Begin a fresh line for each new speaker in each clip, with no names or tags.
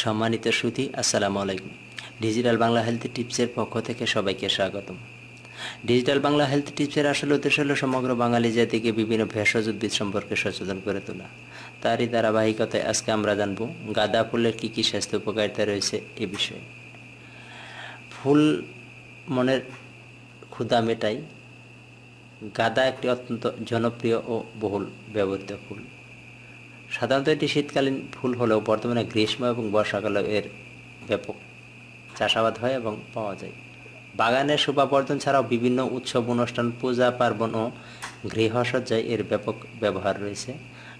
সম্মানিত সুধী, আসসালামু আলাইকুম। ডিজিটাল বাংলা হেলথ টিপসের পক্ষ থেকে সবাইকে স্বাগতম। ডিজিটাল বাংলা হেলথ টিপসের আসল উদ্দেশ্য হল সমগ্র বাঙালি জাতিকে বিভিন্ন ভেষজ উদ্ভিদ সম্পর্কে সচেতন করে তোলা। তারই ধারাবাহিকতায় আজকে আমরা জানব গাঁদা ফুলের কী কী স্বাস্থ্য উপকারিতা রয়েছে এ বিষয়ে। ফুল মনের ক্ষুধা মেটায়। গাঁদা একটি অত্যন্ত জনপ্রিয় ও বহুল ব্যবহৃত ফুল। সাধারণত এটি শীতকালীন ফুল হলেও বর্তমানে গ্রীষ্ম এবং বর্ষাকালে এর ব্যাপক চাষাবাদ হয় এবং পাওয়া যায়। বাগানের শোভাবর্ধন ছাড়াও বিভিন্ন উৎসব অনুষ্ঠান, পূজা পার্বণ ও গৃহসজ্জায় এর ব্যাপক ব্যবহার রয়েছে।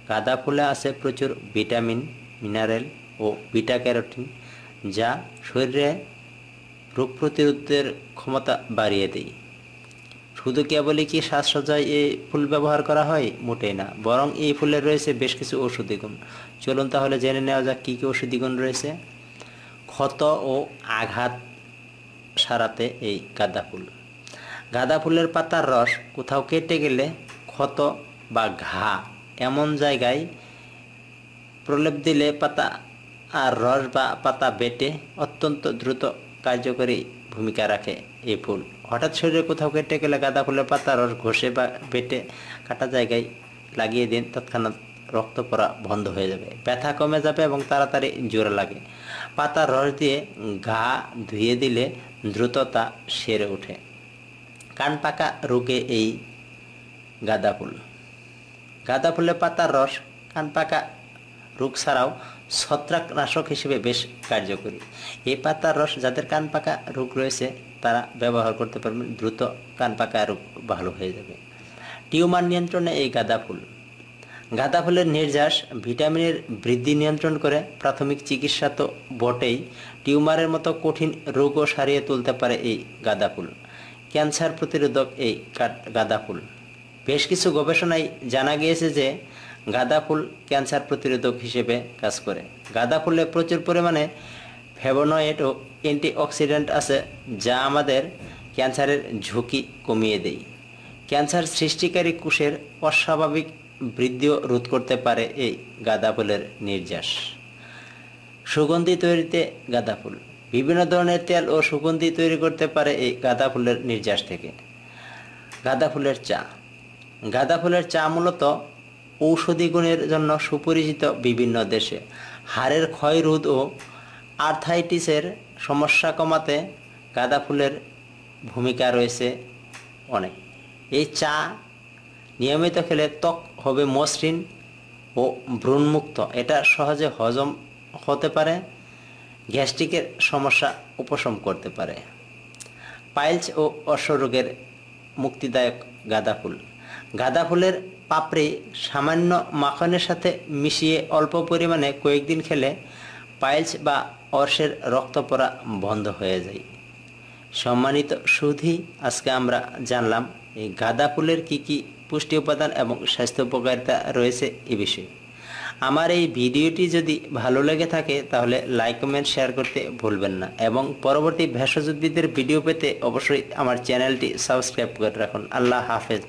গাঁদা ফুলে আছে প্রচুর ভিটামিন, মিনারেল ও বিটা ক্যারোটিন, যা শরীরে রোগ প্রতিরোধের ক্ষমতা বাড়িয়ে দেয়। শুধু কেবলই কি সাজসজ্জায় এই ফুল ব্যবহার করা হয়? মোটেই না, বরং এই ফুলের রয়েছে বেশ কিছু ঔষধি গুণ। চলুন তাহলে জেনে নেওয়া যাক কী কী ঔষধি গুণ রয়েছে। ক্ষত ও আঘাত সারাতে এই গাঁদা ফুল। গাঁদা ফুলের পাতার রস কোথাও কেটে গেলে ক্ষত বা ঘা এমন জায়গায় প্রলেপ দিলে পাতা আর রস বা পাতা বেটে অত্যন্ত দ্রুত কার্যকরী ভূমিকা রাখে এই ফুল। হঠাৎ শরীরে কোথাও কেটে গেলে গাঁদা ফুলের পাতা রস ঘষে বা বেটে কাটা জায়গায় লাগিয়ে দিন, তৎক্ষণাৎ রক্ত পড়া বন্ধ হয়ে যাবে, ব্যথা কমে যাবে এবং তাড়াতাড়ি জোরে লাগে। পাতার রস দিয়ে ঘা ধুয়ে দিলে দ্রুত তা সেরে ওঠে। কান পাকা রোগে এই গাঁদা ফুল। গাঁদা ফুলের পাতার রস কান পাকা রোগ ছাড়াও ছত্রাকনাশক হিসেবে বেশ কার্যকরী। এই পাতার রস যাদের কান পাকা রোগ রয়েছে তারা ব্যবহার করতে পারবেন, দ্রুত কান পাকা রোগ ভালো হয়ে যাবে। টিউমার নিয়ন্ত্রণে এই গাঁদা ফুল। গাঁদা ফুলের নির্যাস ভিটামিনের বৃদ্ধি নিয়ন্ত্রণ করে। প্রাথমিক চিকিৎসা তো বটেই, টিউমারের মতো কঠিন রোগও সারিয়ে তুলতে পারে এই গাঁদা ফুল। ক্যান্সার প্রতিরোধক এই গাঁদা ফুল। বেশ কিছু গবেষণায় জানা গিয়েছে যে গাঁদা ফুল ক্যান্সার প্রতিরোধক হিসেবে কাজ করে। গাঁদা ফুলে প্রচুর পরিমাণে ফ্লেভোনয়েড ও অ্যান্টিঅক্সিডেন্ট আছে, যা আমাদের ক্যান্সারের ঝুঁকি কমিয়ে দেয়। ক্যান্সার সৃষ্টিকারী কোষের অস্বাভাবিক বৃদ্ধিও রোধ করতে পারে এই গাঁদা ফুলের নির্যাস। সুগন্ধি তৈরিতে গাঁদা ফুল। বিভিন্ন ধরনের তেল ও সুগন্ধি তৈরি করতে পারে এই গাঁদা ফুলের নির্যাস থেকে। গাঁদা ফুলের চা। গাঁদা ফুলের চা মূলত ঔষধি গুণের জন্য সুপরিচিত। বিভিন্ন দেশে হাড়ের ক্ষয় রোধ ও আর্থাইটিসের সমস্যা কমাতে গাঁদা ফুলের ভূমিকা রয়েছে অনেক। এই চা নিয়মিত খেলে ত্বক হবে মসৃণ ও ব্রণমুক্ত। এটা সহজে হজম হতে পারে, গ্যাস্ট্রিকের সমস্যা উপশম করতে পারে। পাইলস ও অশ্বরোগের মুক্তিদায়ক গাঁদা ফুল। গাঁদা ফুলের পাপড়ি সামান্য মাখনের সাথে মিশিয়ে অল্প পরিমাণে কয়েকদিন খেলে পাইলস বা অর্শের রক্ত পড়া বন্ধ হয়ে যায়। সম্মানিত সুধী, আজকে আমরা জানলাম এই গাঁদা ফুলের কী কী পুষ্টি উপাদান এবং স্বাস্থ্য উপকারিতা রয়েছে এ বিষয়ে। আমার এই ভিডিওটি যদি ভালো লেগে থাকে তাহলে লাইক, কমেন্ট, শেয়ার করতে ভুলবেন না এবং পরবর্তী ভেষজ উদ্ভিদের ভিডিও পেতে অবশ্যই আমার চ্যানেলটি সাবস্ক্রাইব করে রাখুন। আল্লাহ হাফেজ।